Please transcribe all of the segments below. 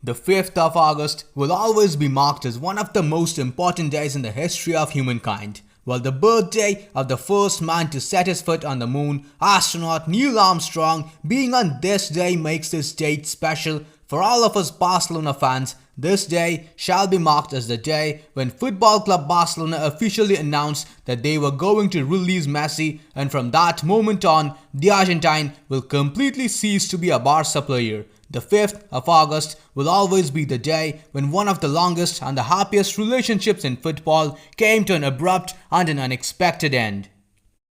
The 5th of August will always be marked as one of the most important days in the history of humankind. Well, the birthday of the first man to set his foot on the moon, astronaut Neil Armstrong, being on this day makes this date special. For all of us Barcelona fans, this day shall be marked as the day when Football Club Barcelona officially announced that they were going to release Messi, and from that moment on, the Argentine will completely cease to be a Barca player. The 5th of August will always be the day when one of the longest and the happiest relationships in football came to an abrupt and an unexpected end.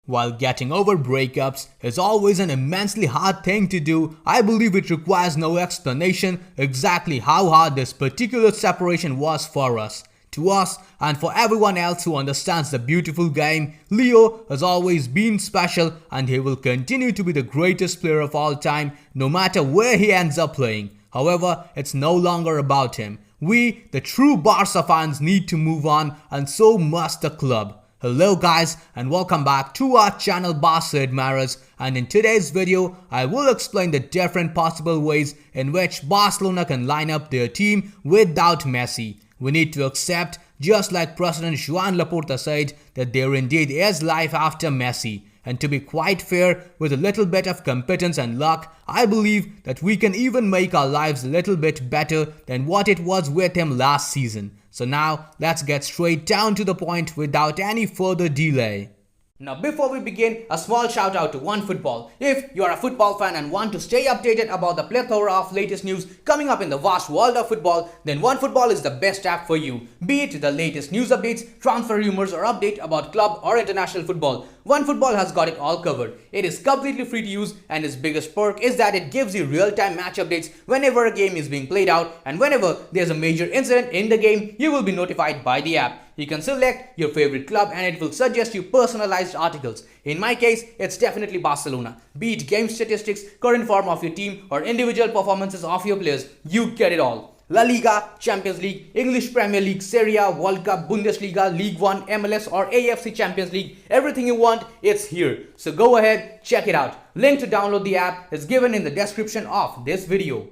While getting over breakups is always an immensely hard thing to do, I believe it requires no explanation exactly how hard this particular separation was for us. To us and for everyone else who understands the beautiful game, Leo has always been special and he will continue to be the greatest player of all time no matter where he ends up playing. However, it's no longer about him. We, the true Barca fans, need to move on, and so must the club. Hello guys, and welcome back to our channel Barca Admirers, and in today's video I will explain the different possible ways in which Barcelona can line up their team without Messi. We need to accept, just like President Joan Laporta said, that there indeed is life after Messi. And to be quite fair, with a little bit of competence and luck, I believe that we can even make our lives a little bit better than what it was with him last season. So now, let's get straight down to the point without any further delay. Now before we begin, a small shout out to OneFootball. If you are a football fan and want to stay updated about the plethora of latest news coming up in the vast world of football, then OneFootball is the best app for you. Be it the latest news updates, transfer rumors or update about club or international football, OneFootball has got it all covered. It is completely free to use, and its biggest perk is that it gives you real-time match updates whenever a game is being played out, and whenever there's a major incident in the game, you will be notified by the app. You can select your favorite club and it will suggest you personalized articles. In my case, it's definitely Barcelona. Be it game statistics, current form of your team or individual performances of your players, you get it all. La Liga, Champions League, English Premier League, Serie A, World Cup, Bundesliga, League 1, MLS or AFC Champions League, everything you want, it's here. So go ahead, check it out. Link to download the app is given in the description of this video.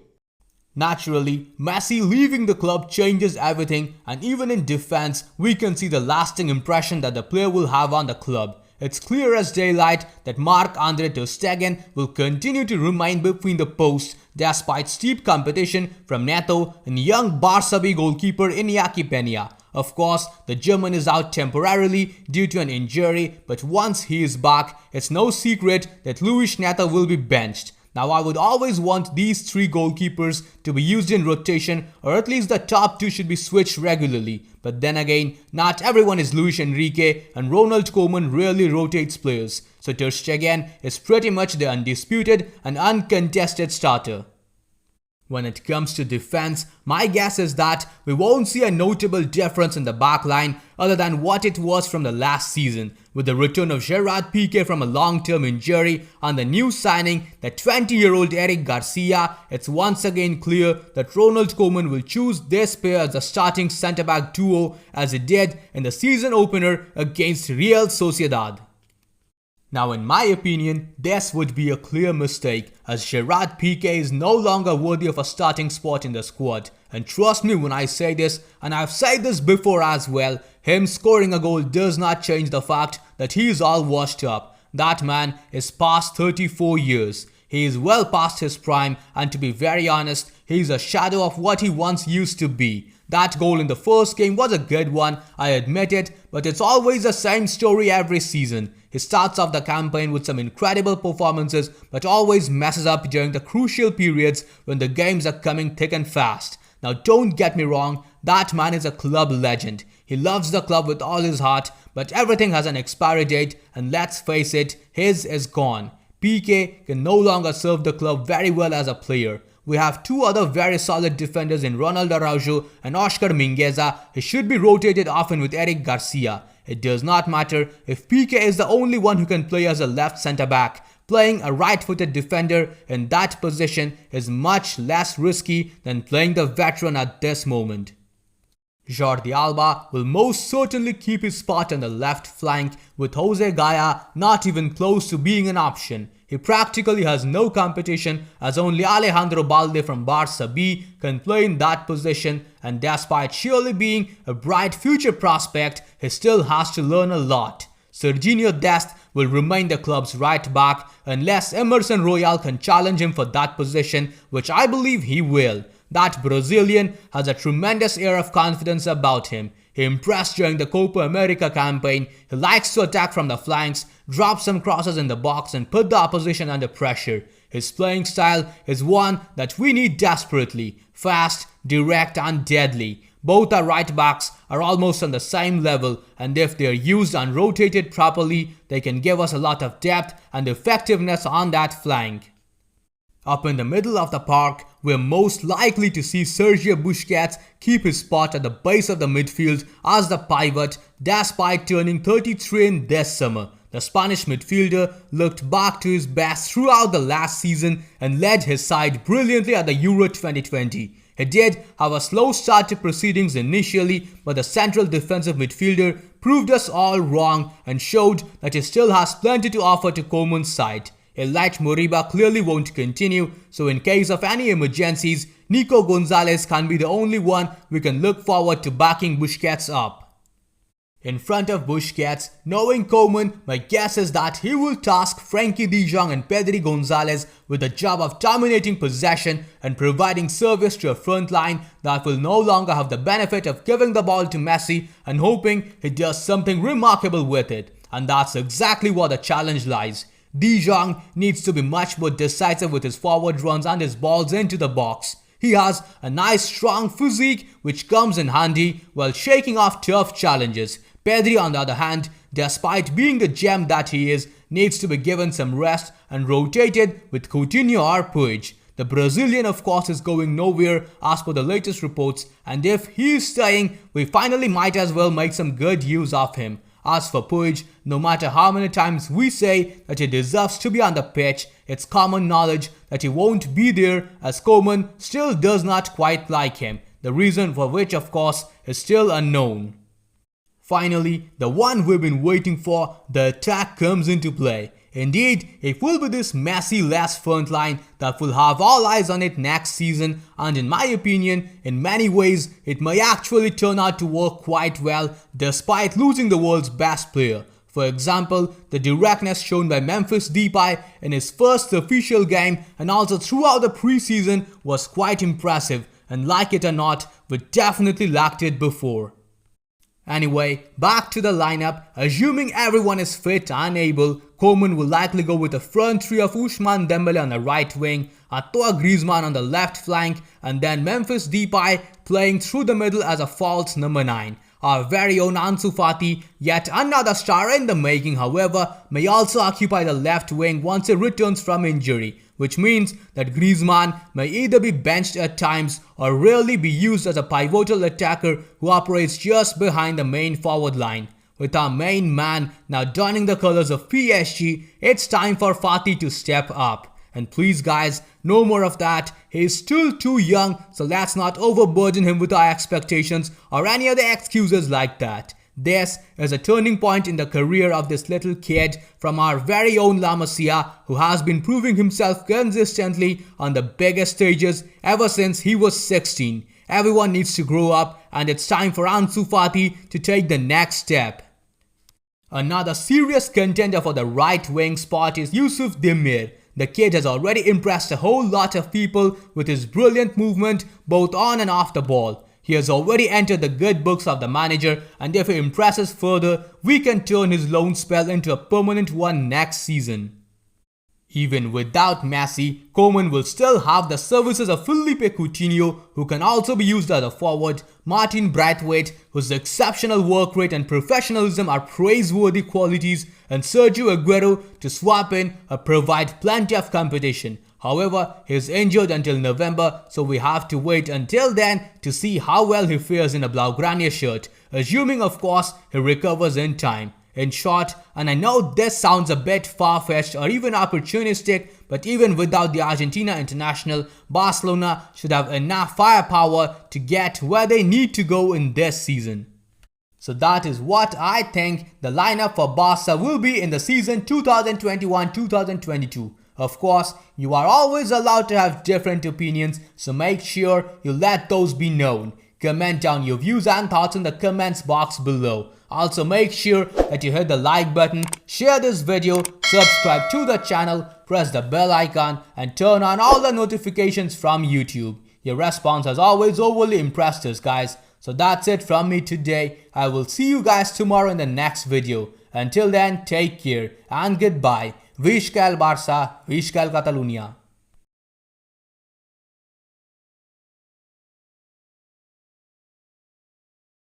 Naturally, Messi leaving the club changes everything, and even in defense, we can see the lasting impression that the player will have on the club. It's clear as daylight that Marc-Andre ter Stegen will continue to remain between the posts despite steep competition from Neto and young Barca B goalkeeper Iñaki Peña. Of course, the German is out temporarily due to an injury, but once he is back, it's no secret that Luis Neto will be benched. Now I would always want these three goalkeepers to be used in rotation, or at least the top two should be switched regularly. But then again, not everyone is Luis Enrique, and Ronald Koeman rarely rotates players. So ter Stegen is pretty much the undisputed and uncontested starter. When it comes to defense, my guess is that we won't see a notable difference in the backline other than what it was from the last season. With the return of Gerard Piqué from a long-term injury and the new signing, the 20-year-old Eric Garcia, it's once again clear that Ronald Koeman will choose this pair as the starting centre-back duo as he did in the season opener against Real Sociedad. Now in my opinion, this would be a clear mistake, as Gerard Piqué is no longer worthy of a starting spot in the squad. And trust me when I say this, and I've said this before as well, him scoring a goal does not change the fact that he is all washed up. That man is past 34 years. He is well past his prime, and to be very honest, he is a shadow of what he once used to be. That goal in the first game was a good one, I admit it, but it's always the same story every season. He starts off the campaign with some incredible performances, but always messes up during the crucial periods when the games are coming thick and fast. Now don't get me wrong, that man is a club legend. He loves the club with all his heart, but everything has an expiry date, and let's face it, his is gone. Piqué can no longer serve the club very well as a player. We have two other very solid defenders in Ronald Araujo and Oscar Mingueza. He should be rotated often with Eric Garcia. It does not matter if Piqué is the only one who can play as a left centre-back. Playing a right-footed defender in that position is much less risky than playing the veteran at this moment. Jordi Alba will most certainly keep his spot on the left flank, with Jose Gaya not even close to being an option. He He practically has no competition as only Alejandro Balde from Barca B can play in that position, and despite surely being a bright future prospect, he still has to learn a lot. Serginho Dest will remain the club's right back unless Emerson Royal can challenge him for that position, which I believe he will. That Brazilian has a tremendous air of confidence about him. He impressed during the Copa America campaign. He likes to attack from the flanks, drop some crosses in the box and put the opposition under pressure. His playing style is one that we need desperately. Fast, direct and deadly. Both our right backs are almost on the same level, and if they are used and rotated properly, they can give us a lot of depth and effectiveness on that flank. Up in the middle of the park, we're most likely to see Sergio Busquets keep his spot at the base of the midfield as the pivot, despite turning 33 in this summer. The Spanish midfielder looked back to his best throughout the last season and led his side brilliantly at the Euro 2020. He did have a slow start to proceedings initially, but the central defensive midfielder proved us all wrong and showed that he still has plenty to offer to Koeman's side. Elite Moriba clearly won't continue, so in case of any emergencies, Nico Gonzalez can be the only one we can look forward to backing Busquets up. In front of Busquets, knowing Koeman, my guess is that he will task Frenkie de Jong and Pedri Gonzalez with the job of dominating possession and providing service to a front line that will no longer have the benefit of giving the ball to Messi and hoping he does something remarkable with it. And that's exactly where the challenge lies. De Jong needs to be much more decisive with his forward runs and his balls into the box. He has a nice strong physique which comes in handy while shaking off tough challenges. Pedri, on the other hand, despite being the gem that he is, needs to be given some rest and rotated with Coutinho or Puig. The Brazilian, of course, is going nowhere as per the latest reports, and if he is staying, we finally might as well make some good use of him. As for Puig, no matter how many times we say that he deserves to be on the pitch, it's common knowledge that he won't be there as Koeman still does not quite like him, the reason for which, of course, is still unknown. Finally, the one we've been waiting for, the attack comes into play. Indeed, it will be this Messi-less front line that will have all eyes on it next season, and in my opinion, in many ways, it may actually turn out to work quite well despite losing the world's best player. For example, the directness shown by Memphis Depay in his first official game and also throughout the preseason was quite impressive, and like it or not, we definitely lacked it before. Anyway, back to the lineup. Assuming everyone is fit and able, Koeman will likely go with a front three of Ousmane Dembele on the right wing, Antoine Griezmann on the left flank, and then Memphis Depay playing through the middle as a false number 9. Our very own Ansu Fati, yet another star in the making, however, may also occupy the left wing once he returns from injury, which means that Griezmann may either be benched at times or really be used as a pivotal attacker who operates just behind the main forward line. With our main man now donning the colors of PSG, it's time for Fati to step up. And please guys, no more of that. He is still too young, so let's not overburden him with our expectations or any other excuses like that. This is a turning point in the career of this little kid from our very own La Masia, who has been proving himself consistently on the biggest stages ever since he was 16. Everyone needs to grow up, and it's time for Ansu Fati to take the next step. Another serious contender for the right wing spot is Youssouf Demir. The kid has already impressed a whole lot of people with his brilliant movement both on and off the ball. He has already entered the good books of the manager, and if he impresses further, we can turn his loan spell into a permanent one next season. Even without Messi, Koeman will still have the services of Philippe Coutinho, who can also be used as a forward, Martin Braithwaite, whose exceptional work rate and professionalism are praiseworthy qualities, and Sergio Aguero to swap in or provide plenty of competition. However, he is injured until November, so we have to wait until then to see how well he fares in a Blaugrana shirt, assuming of course he recovers in time. In short, and I know this sounds a bit far-fetched or even opportunistic, but even without the Argentina international, Barcelona should have enough firepower to get where they need to go in this season. So that is what I think the lineup for Barca will be in the season 2021-2022. Of course, you are always allowed to have different opinions, so make sure you let those be known. Comment down your views and thoughts in the comments box below. Also make sure that you hit the like button, share this video, subscribe to the channel, press the bell icon and turn on all the notifications from YouTube. Your response has always overly impressed us, guys. So that's it from me today. I will see you guys tomorrow in the next video. Until then, take care and goodbye. Visca el Barça, Visca el Catalunya.